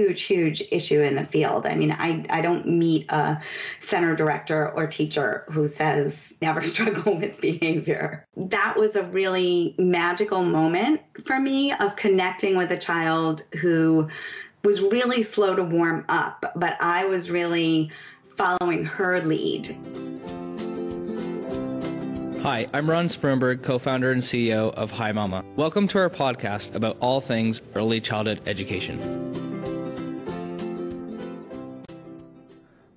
huge issue in the field. I mean, I don't meet a center director or teacher who says never struggle with behavior. That was a really magical moment for me of connecting with a child who was really slow to warm up, but I was really following her lead. Hi, I'm Ron Sprunberg, co-founder and CEO of Hi Mama. Welcome to our podcast about all things early childhood education.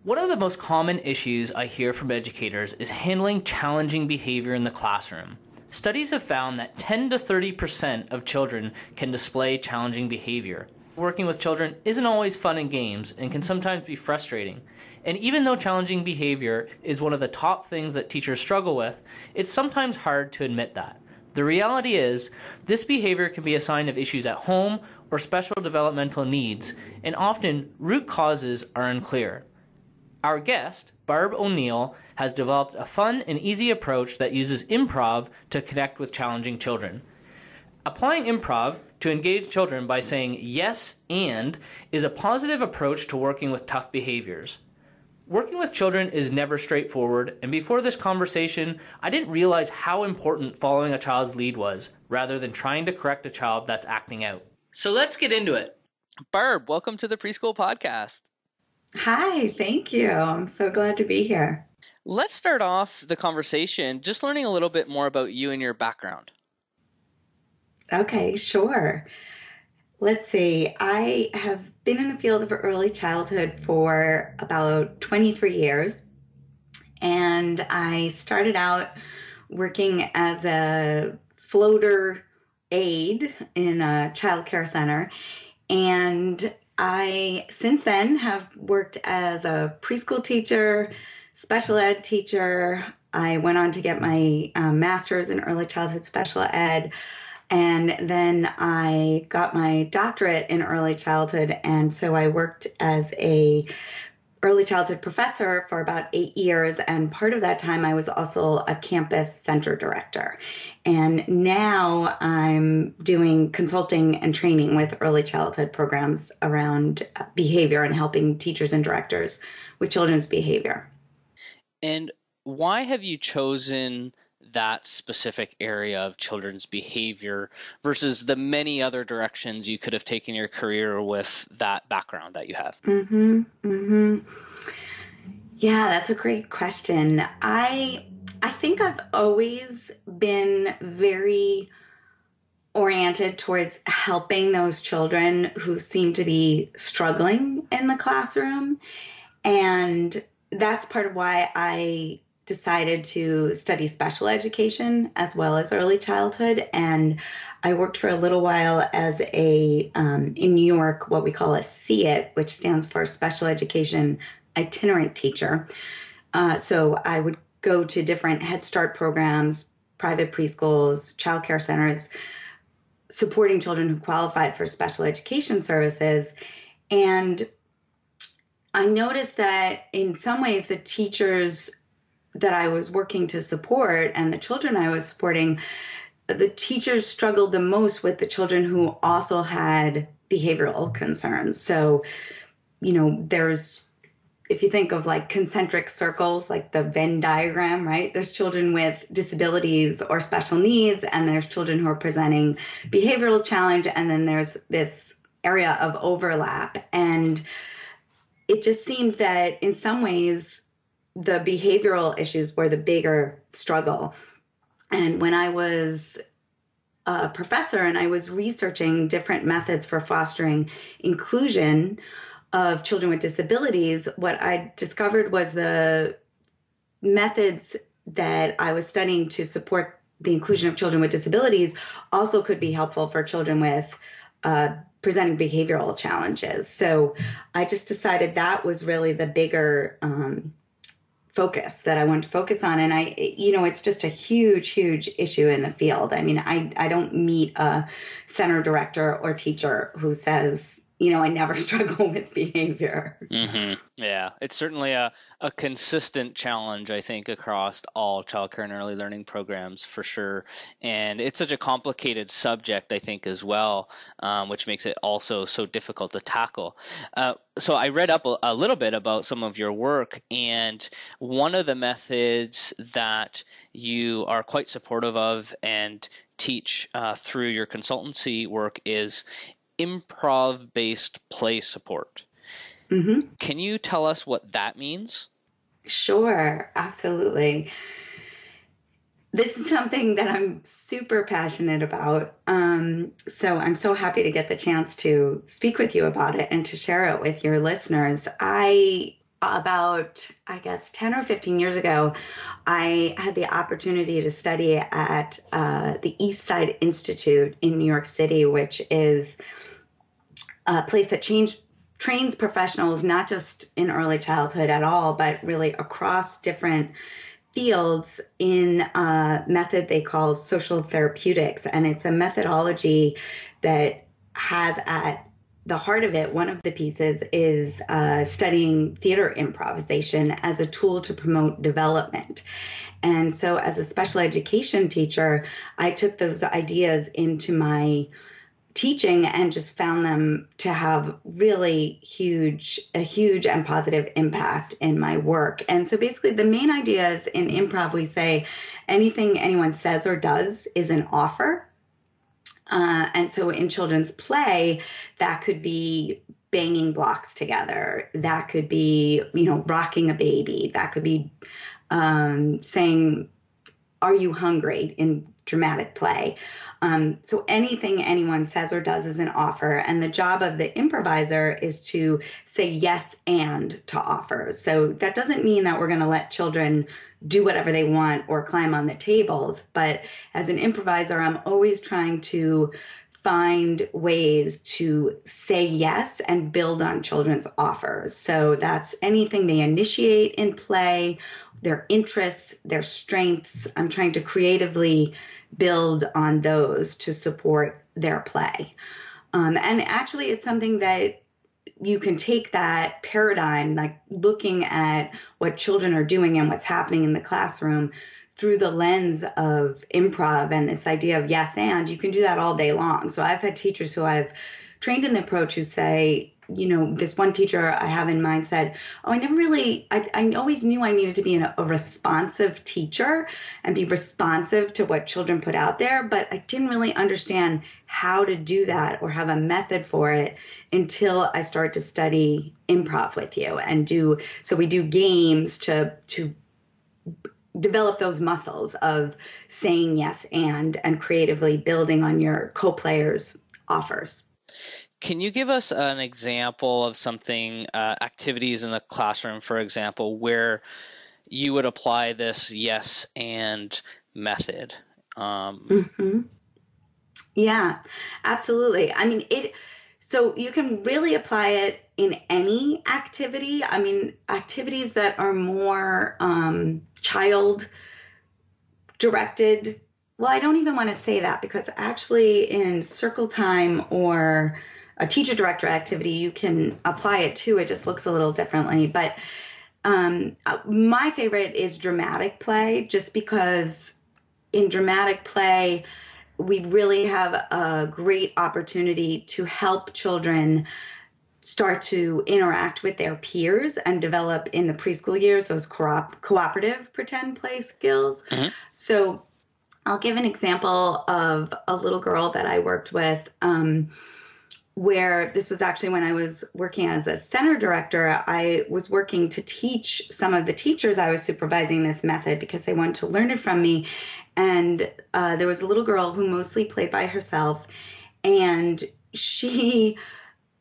One of the most common issues I hear from educators is handling challenging behavior in the classroom. Studies have found that 10 to 30% of children can display challenging behavior. Working with children isn't always fun and games and can sometimes be frustrating. And even though challenging behavior is one of the top things that teachers struggle with, it's sometimes hard to admit that. The reality is, this behavior can be a sign of issues at home or special developmental needs, and often root causes are unclear. Our guest, Barb O'Neill, has developed a fun and easy approach that uses improv to connect with challenging children. Applying improv to engage children by saying yes and is a positive approach to working with tough behaviors. Working with children is never straightforward, and before this conversation, I didn't realize how important following a child's lead was, rather than trying to correct a child that's acting out. So let's get into it. Barb, welcome to the Preschool podcast. Hi, thank you. I'm so glad to be here. Let's start off the conversation just learning a little bit more about you and your background. Okay, sure. Let's see. I have been in the field of early childhood for about 23 years, and I started out working as a floater aide in a child care center, and I since then have worked as a preschool teacher, special ed teacher. I went on to get my master's in early childhood special ed. And then I got my doctorate in early childhood. And so I worked as a early childhood professor for about 8 years. And part of that time, I was also a campus center director. And now I'm doing consulting and training with early childhood programs around behavior and helping teachers and directors with children's behavior. And why have you chosen that specific area of children's behavior versus the many other directions you could have taken your career with that background that you have? Yeah, that's a great question. I think I've always been very oriented towards helping those children who seem to be struggling in the classroom. And that's part of why I decided to study special education as well as early childhood. And I worked for a little while as in New York, what we call a SEIT, which stands for Special Education Itinerant Teacher. So I would go to different Head Start programs, private preschools, child care centers, supporting children who qualified for special education services. And I noticed that in some ways the teachers that I was working to support and the children I was supporting, the teachers struggled the most with the children who also had behavioral concerns. So, if you think of like concentric circles, like the Venn diagram, right? There's children with disabilities or special needs, and there's children who are presenting behavioral challenge, and then there's this area of overlap. And it just seemed that in some ways, the behavioral issues were the bigger struggle. And when I was a professor and I was researching different methods for fostering inclusion of children with disabilities, what I discovered was the methods that I was studying to support the inclusion of children with disabilities also could be helpful for children with presenting behavioral challenges. So I just decided that was really the bigger focus that I wanted to focus on. And it's just a huge issue in the field. I mean, I don't meet a center director or teacher who says I never struggle with behavior. Yeah, it's certainly a consistent challenge, I think, across all childcare and early learning programs for sure. And it's such a complicated subject, I think, as well, which makes it also so difficult to tackle. So I read up a little bit about some of your work, and one of the methods that you are quite supportive of and teach through your consultancy work is improv-based play support. Mm-hmm. Can you tell us what that means? Sure, absolutely. This is something that I'm super passionate about. So I'm so happy to get the chance to speak with you about it and to share it with your listeners. About, I guess, 10 or 15 years ago, I had the opportunity to study at the East Side Institute in New York City, which is a place that trains professionals, not just in early childhood at all, but really across different fields in a method they call social therapeutics. And it's a methodology that has at the heart of it, one of the pieces is studying theater improvisation as a tool to promote development. And so as a special education teacher, I took those ideas into my teaching and just found them to have really a huge and positive impact in my work. And so basically the main ideas in improv, we say anything anyone says or does is an offer. And so in children's play, that could be banging blocks together. That could be, rocking a baby. That could be saying, "Are you hungry?" in dramatic play. So anything anyone says or does is an offer. And the job of the improviser is to say yes and to offers. So that doesn't mean that we're going to let children do whatever they want or climb on the tables. But as an improviser, I'm always trying to find ways to say yes and build on children's offers. So that's anything they initiate in play, their interests, their strengths. I'm trying to creatively build on those to support their play. And actually, it's something that you can take that paradigm, like looking at what children are doing and what's happening in the classroom through the lens of improv and this idea of yes and. You can do that all day long. So I've had teachers who I've trained in the approach who say, this one teacher I have in mind said, "Oh, I always knew I needed to be a responsive teacher and be responsive to what children put out there, but I didn't really understand how to do that or have a method for it until I started to study improv with you so we do games to develop those muscles of saying yes and creatively building on your co-players' offers." Can you give us an example of something, activities in the classroom, for example, where you would apply this yes and method? Yeah, absolutely. I mean, so you can really apply it in any activity. I mean, activities that are more child directed. Well, I don't even want to say that because actually in circle time or a teacher director activity, you can apply it too. It just looks a little differently. But my favorite is dramatic play, just because in dramatic play, we really have a great opportunity to help children start to interact with their peers and develop in the preschool years those cooperative pretend play skills. Mm-hmm. So I'll give an example of a little girl that I worked with where this was actually when I was working as a center director. I was working to teach some of the teachers I was supervising this method because they wanted to learn it from me. And there was a little girl who mostly played by herself, and she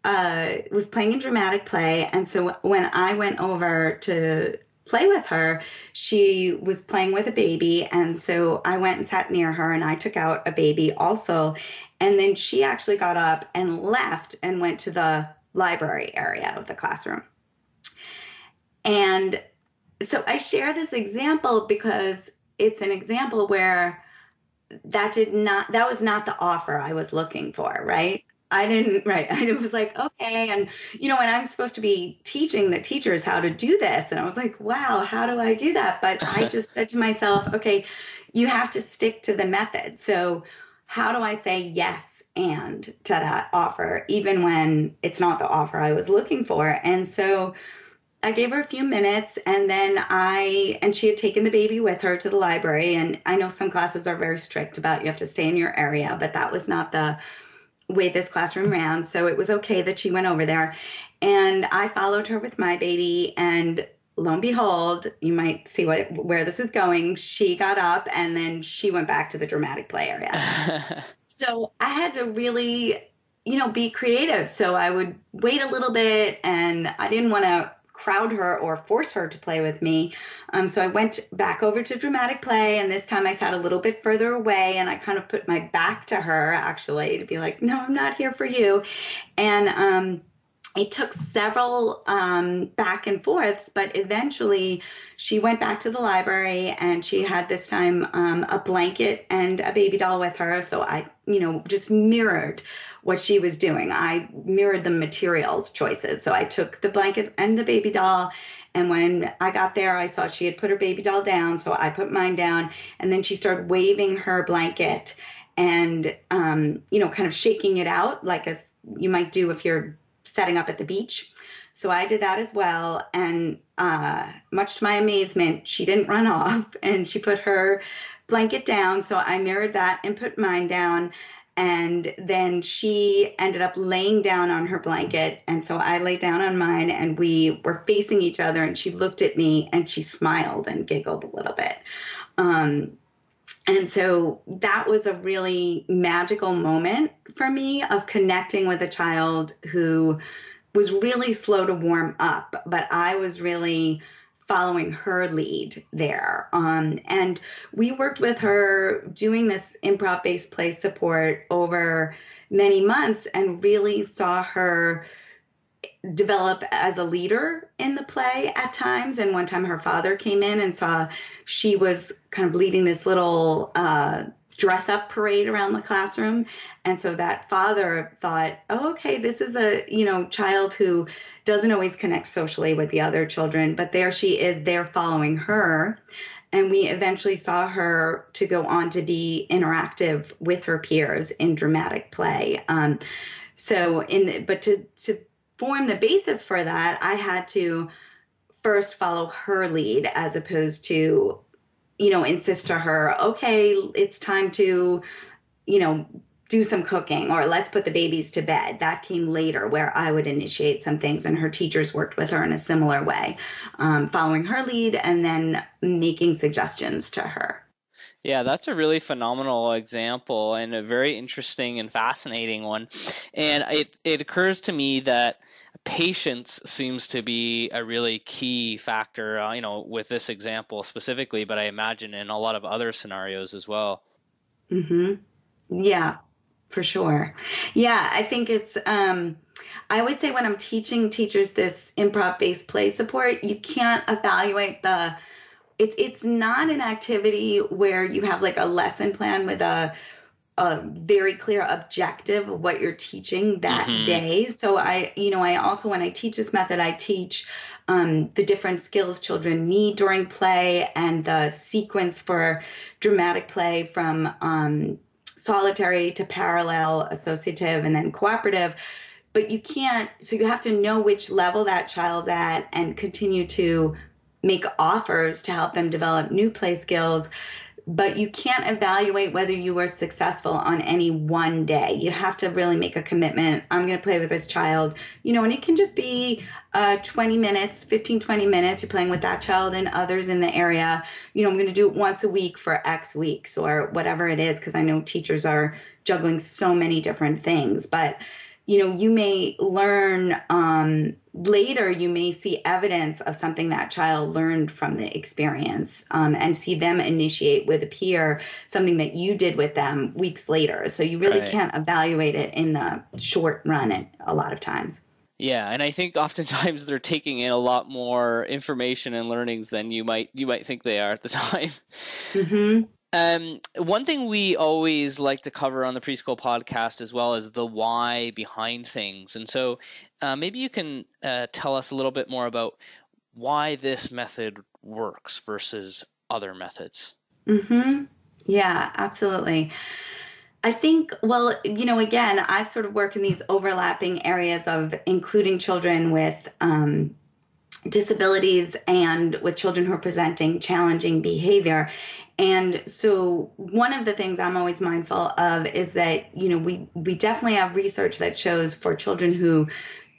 was playing in dramatic play. And so when I went over to play with her, she was playing with a baby. And so I went and sat near her and I took out a baby also. And then she actually got up and left and went to the library area of the classroom. And so I share this example because it's an example where that was not the offer I was looking for, right? I didn't, right. I was like, okay. And, and I'm supposed to be teaching the teachers how to do this. And I was like, wow, how do I do that? But I just said to myself, okay, you have to stick to the method. So how do I say yes and to that offer, even when it's not the offer I was looking for? And so I gave her a few minutes, and then and she had taken the baby with her to the library. And I know some classes are very strict about you have to stay in your area, but that was not the way this classroom ran. So it was okay that she went over there. And I followed her with my baby, and lo and behold, you might see where this is going. She got up and then she went back to the dramatic play area. So I had to really, be creative. So I would wait a little bit, and I didn't want to crowd her or force her to play with me. So I went back over to dramatic play, and this time I sat a little bit further away, and I kind of put my back to her, actually, to be like, no, I'm not here for you. And it took several back and forths, but eventually she went back to the library, and she had this time a blanket and a baby doll with her. So I, just mirrored what she was doing. I mirrored the materials choices. So I took the blanket and the baby doll, and when I got there, I saw she had put her baby doll down. So I put mine down, and then she started waving her blanket and, kind of shaking it out like you might do if you're setting up at the beach. So I did that as well. And much to my amazement, she didn't run off, and she put her blanket down. So I mirrored that and put mine down. And then she ended up laying down on her blanket. And so I lay down on mine, and we were facing each other, and she looked at me and she smiled and giggled a little bit. And so that was a really magical moment for me of connecting with a child who was really slow to warm up, but I was really following her lead there. And we worked with her doing this improv-based play support over many months, and really saw her develop as a leader in the play at times. And one time her father came in and saw she was kind of leading this little dress up parade around the classroom. And so that father thought, oh, okay, this is a, child who doesn't always connect socially with the other children, but there she is, they're following her. And we eventually saw her to go on to be interactive with her peers in dramatic play. But to form the basis for that, I had to first follow her lead, as opposed to, insist to her, okay, it's time to, do some cooking, or let's put the babies to bed. That came later, where I would initiate some things, and her teachers worked with her in a similar way, following her lead and then making suggestions to her. Yeah, that's a really phenomenal example, and a very interesting and fascinating one. And it occurs to me that patience seems to be a really key factor, with this example specifically, but I imagine in a lot of other scenarios as well. Mm-hmm. Yeah, for sure. Yeah, I think it's, I always say when I'm teaching teachers this improv-based play support, you can't evaluate it's not an activity where you have like a lesson plan with a very clear objective of what you're teaching that day. So I also, when I teach this method, I teach the different skills children need during play, and the sequence for dramatic play from solitary to parallel, associative, and then cooperative. But you have to know which level that child's at, and continue to make offers to help them develop new play skills. But you can't evaluate whether you were successful on any one day. You have to really make a commitment. I'm going to play with this child, and it can just be 20 minutes, 15, 20 minutes. You're playing with that child and others in the area. I'm going to do it once a week for X weeks, or whatever it is, because I know teachers are juggling so many different things. But you may learn later, you may see evidence of something that child learned from the experience, and see them initiate with a peer something that you did with them weeks later. So you really can't evaluate it in the short run a lot of times. Yeah, and I think oftentimes they're taking in a lot more information and learnings than you might think they are at the time. Mm-hmm. One thing we always like to cover on the Preschool podcast as well is the why behind things. And so maybe you can tell us a little bit more about why this method works versus other methods. Mm-hmm. Yeah, absolutely. I think, well, again, I sort of work in these overlapping areas of including children with disabilities and with children who are presenting challenging behavior. And so one of the things I'm always mindful of is that, we definitely have research that shows for children who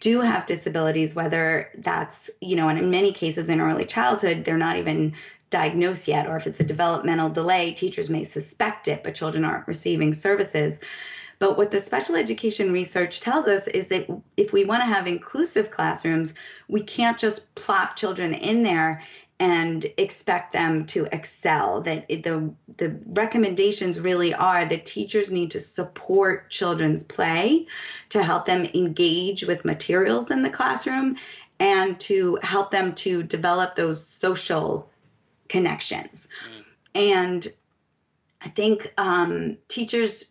do have disabilities, whether that's, and in many cases in early childhood, they're not even diagnosed yet, or if it's a developmental delay, teachers may suspect it, but children aren't receiving services. But what the special education research tells us is that if we want to have inclusive classrooms, we can't just plop children in there and expect them to excel. That the recommendations really are that teachers need to support children's play to help them engage with materials in the classroom and to help them to develop those social connections. And I think teachers,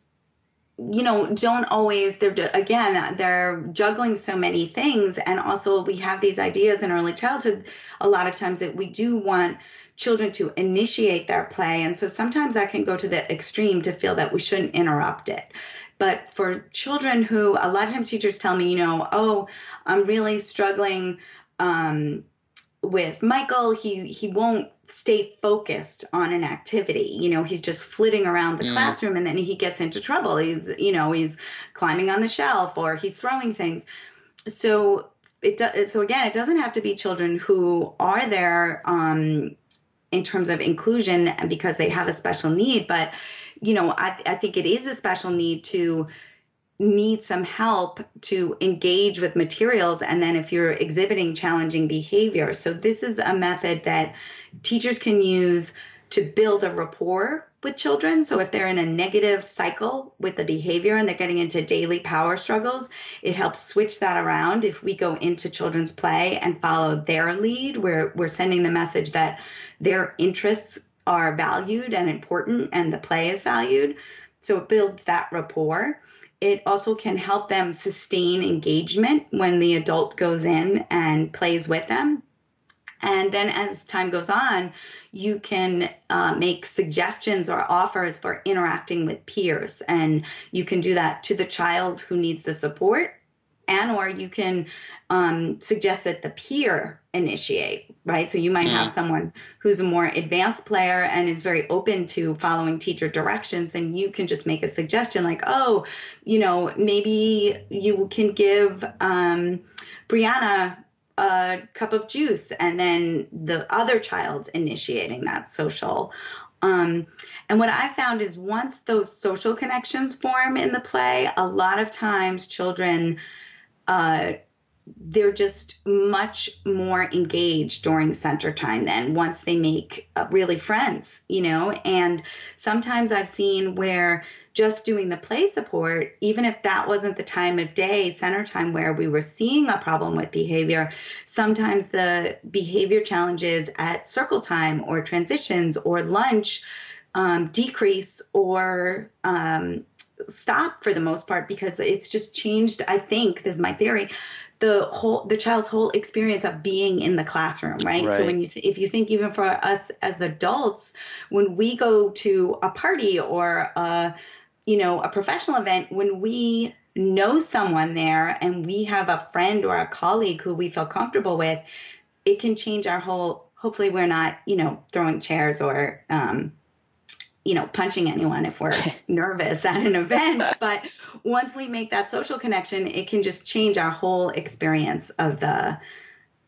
don't always, they're juggling so many things. And also we have these ideas in early childhood, a lot of times, that we do want children to initiate their play. And so sometimes that can go to the extreme to feel that we shouldn't interrupt it. But for children who, a lot of times teachers tell me, oh, I'm really struggling with Michael, he won't stay focused on an activity. He's just flitting around the classroom, and then he gets into trouble. He's climbing on the shelf, or he's throwing things. So it doesn't have to be children who are there in terms of inclusion and because they have a special need. But, I think it is a special need to need some help to engage with materials, and then if you're exhibiting challenging behavior. So this is a method that teachers can use to build a rapport with children. So if they're in a negative cycle with the behavior and they're getting into daily power struggles, it helps switch that around. If we go into children's play and follow their lead, we're sending the message that their interests are valued and important and the play is valued. So it builds that rapport. It also can help them sustain engagement when the adult goes in and plays with them. And then as time goes on, you can make suggestions or offers for interacting with peers. And you can do that to the child who needs the support, or you can suggest that the peer initiate, right? So you might have someone who's a more advanced player and is very open to following teacher directions. Then you can just make a suggestion like, oh, maybe you can give Brianna a cup of juice, and then the other child's initiating that social. And what I found is once those social connections form in the play, a lot of times children, they're just much more engaged during center time then once they make really friends, and sometimes I've seen where just doing the play support, even if that wasn't the time of day, center time, where we were seeing a problem with behavior, sometimes the behavior challenges at circle time or transitions or lunch decrease or stop for the most part, because it's just changed. I think, this is my theory, the child's whole experience of being in the classroom, right? So if you think even for us as adults, when we go to a party or a professional event, when we know someone there and we have a friend or a colleague who we feel comfortable with, it can change our whole, hopefully we're not, throwing chairs or, punching anyone if we're nervous at an event. But once we make that social connection, it can just change our whole experience of the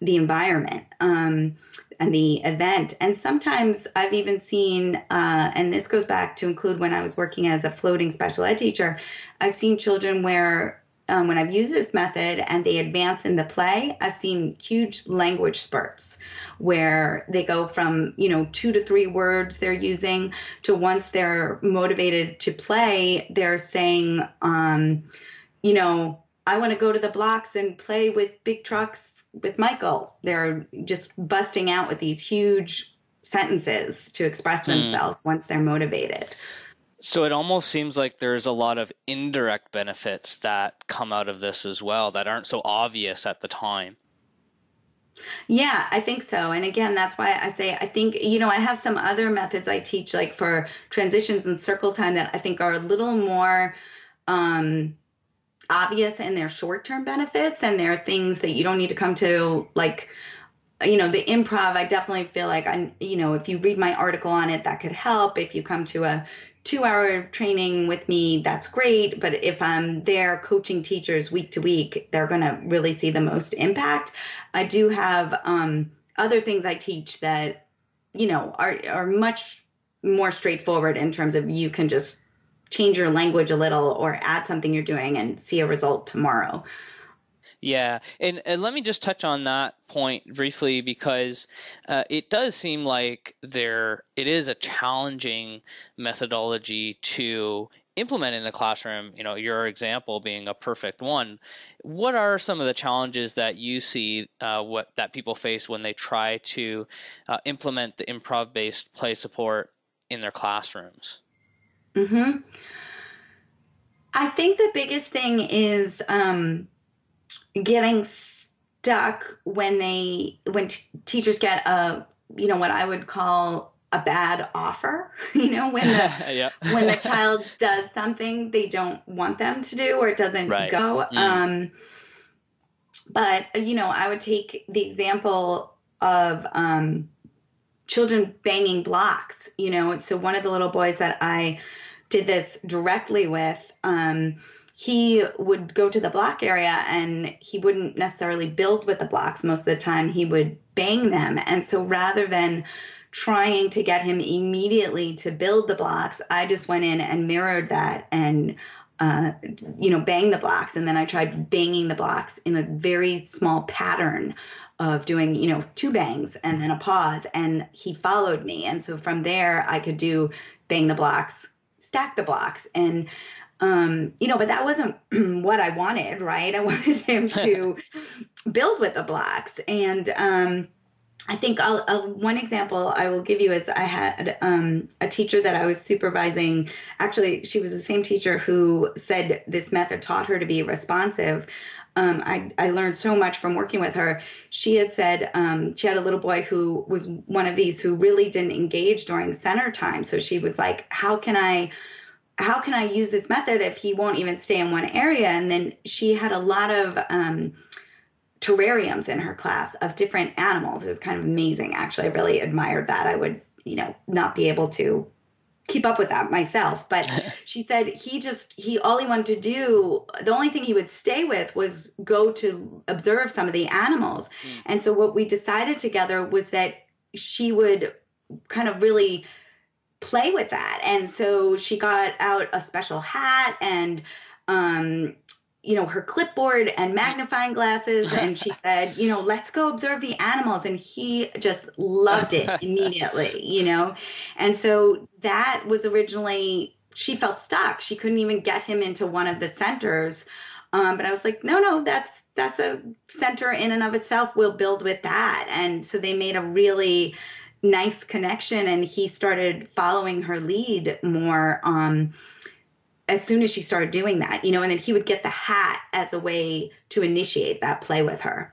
environment and the event. And sometimes I've even seen, and this goes back to include when I was working as a floating special ed teacher, I've seen children where when I've used this method and they advance in the play, I've seen huge language spurts where they go from, 2 to 3 words they're using to, once they're motivated to play, they're saying, I want to go to the blocks and play with big trucks with Michael. They're just busting out with these huge sentences to express themselves once they're motivated. So it almost seems like there's a lot of indirect benefits that come out of this as well that aren't so obvious at the time. Yeah, I think so. And again, that's why I say I think, I have some other methods I teach, like for transitions and circle time, that I think are a little more obvious in their short-term benefits, and there are things that you don't need to come to, like, the improv. I definitely feel like if you read my article on it, that could help. If you come to a 2-hour training with me, that's great. But if I'm there coaching teachers week to week, they're going to really see the most impact. I do have other things I teach that, are much more straightforward in terms of you can just change your language a little or add something you're doing and see a result tomorrow. Yeah, and let me just touch on that point briefly, because it does seem like it is a challenging methodology to implement in the classroom, your example being a perfect one. What are some of the challenges that you see that people face when they try to implement the improv-based play support in their classrooms? Mm-hmm. I think the biggest thing is getting stuck when teachers get what I would call a bad offer, when the when the child does something they don't want them to do, or it doesn't go. But I would take the example of children banging blocks. So one of the little boys that I did this directly with, he would go to the block area and he wouldn't necessarily build with the blocks. Most of the time he would bang them. And so rather than trying to get him immediately to build the blocks, I just went in and mirrored that and, bang the blocks. And then I tried banging the blocks in a very small pattern of doing, 2 bangs and then a pause. And he followed me. And so from there I could do bang the blocks, stack the blocks. And but that wasn't what I wanted, right? I wanted him to build with the blocks. And I think one example I will give you is I had a teacher that I was supervising. Actually, she was the same teacher who said this method taught her to be responsive. I learned so much from working with her. She had said she had a little boy who was one of these who really didn't engage during center time. So she was like, how can I use this method if he won't even stay in one area? And then she had a lot of terrariums in her class of different animals. It was kind of amazing, actually. I really admired that. I would, not be able to keep up with that myself. But she said all he wanted to do, the only thing he would stay with was go to observe some of the animals. And so what we decided together was that she would kind of really play with that. And so she got out a special hat and, her clipboard and magnifying glasses. And she said, let's go observe the animals. And he just loved it immediately, And so that was originally, she felt stuck. She couldn't even get him into one of the centers. But I was like, no, that's a center in and of itself. We'll build with that. And so they made a really nice connection, and he started following her lead more as soon as she started doing that, and then he would get the hat as a way to initiate that play with her.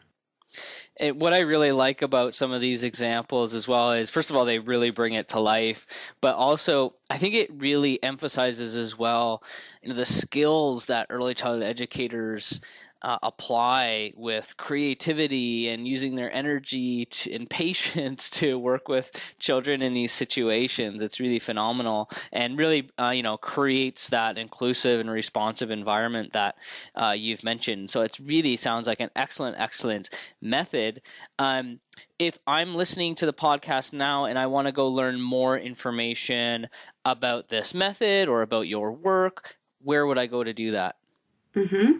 What I really like about some of these examples as well is, first of all, they really bring it to life, but also I think it really emphasizes as well the skills that early childhood educators apply with creativity and using their energy and patience to work with children in these situations. It's really phenomenal, and really, creates that inclusive and responsive environment that you've mentioned. So it really sounds like an excellent method. If I'm listening to the podcast now and I want to go learn more information about this method or about your work, where would I go to do that? Mm-hmm.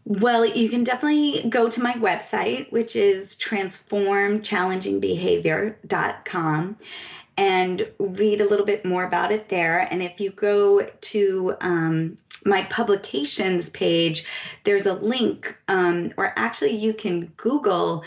Well, you can definitely go to my website, which is transformchallengingbehavior.com, and read a little bit more about it there. And if you go to my publications page, there's a link, or actually you can Google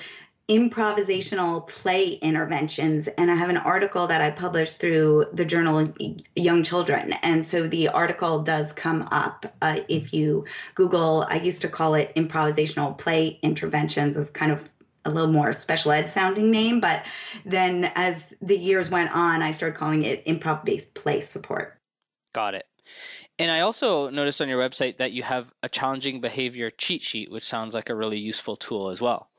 improvisational play interventions. And I have an article that I published through the journal Young Children. And so the article does come up if you Google. I used to call it improvisational play interventions. It's kind of a little more special ed sounding name. But then as the years went on, I started calling it improv-based play support. Got it. And I also noticed on your website that you have a challenging behavior cheat sheet, which sounds like a really useful tool as well.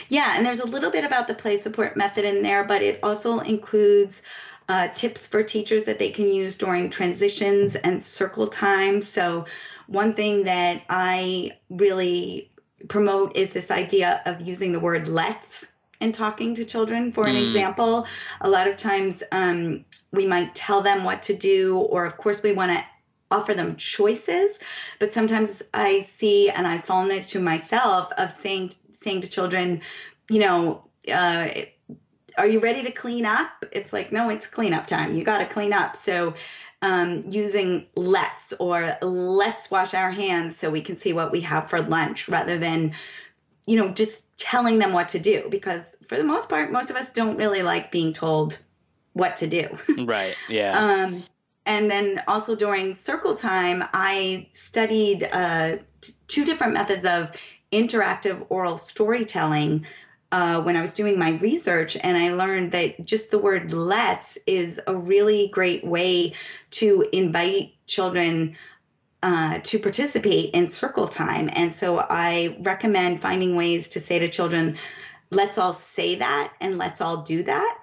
Yeah, and there's a little bit about the play support method in there, but it also includes tips for teachers that they can use during transitions and circle time. So one thing that I really promote is this idea of using the word let's in talking to children. For an example, a lot of times we might tell them what to do, or of course we want to offer them choices, but sometimes I see, and I've fallen into myself, of saying to children, are you ready to clean up? It's like, no, it's cleanup time. You got to clean up. So using let's, or let's wash our hands so we can see what we have for lunch, rather than, just telling them what to do, because for the most part, most of us don't really like being told what to do. Right. Yeah. And then also during circle time, I studied 2 different methods of interactive oral storytelling when I was doing my research. And I learned that just the word let's is a really great way to invite children to participate in circle time. And so I recommend finding ways to say to children, let's all say that and let's all do that,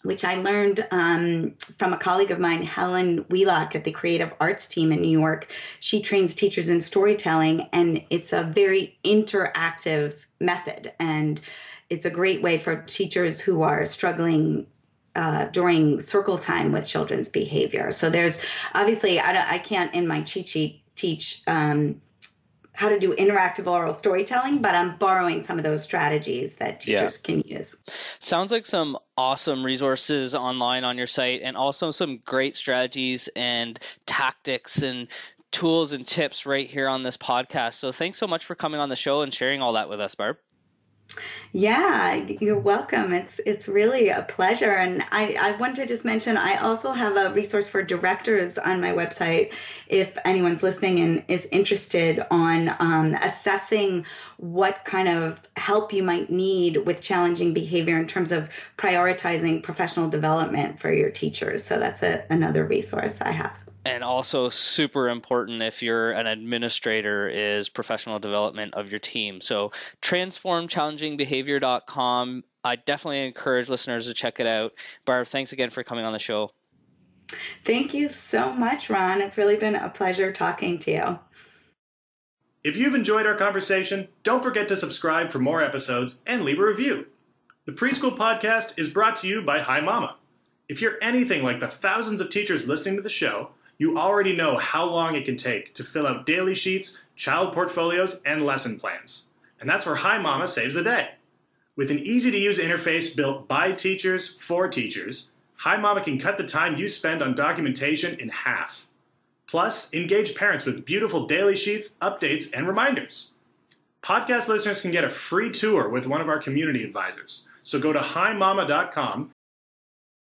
which I learned from a colleague of mine, Helen Wheelock at the Creative Arts team in New York. She trains teachers in storytelling, and it's a very interactive method. And it's a great way for teachers who are struggling during circle time with children's behavior. So there's obviously, I can't in my cheat sheet teach how to do interactive oral storytelling, but I'm borrowing some of those strategies that teachers can use. Sounds like some awesome resources online on your site, and also some great strategies and tactics and tools and tips right here on this podcast. So thanks so much for coming on the show and sharing all that with us, Barb. Yeah, you're welcome. It's really a pleasure. And I want to just mention, I also have a resource for directors on my website if anyone's listening and is interested on assessing what kind of help you might need with challenging behavior in terms of prioritizing professional development for your teachers. So that's another resource I have. And also super important if you're an administrator is professional development of your team. So transformchallengingbehavior.com. I definitely encourage listeners to check it out. Barb, thanks again for coming on the show. Thank you so much, Ron. It's really been a pleasure talking to you. If you've enjoyed our conversation, don't forget to subscribe for more episodes and leave a review. The Preschool Podcast is brought to you by Hi Mama. If you're anything like the thousands of teachers listening to the show, you already know how long it can take to fill out daily sheets, child portfolios, and lesson plans. And that's where Hi Mama saves the day. With an easy-to-use interface built by teachers for teachers, Hi Mama can cut the time you spend on documentation in half. Plus, engage parents with beautiful daily sheets, updates, and reminders. Podcast listeners can get a free tour with one of our community advisors. So go to HiMama.com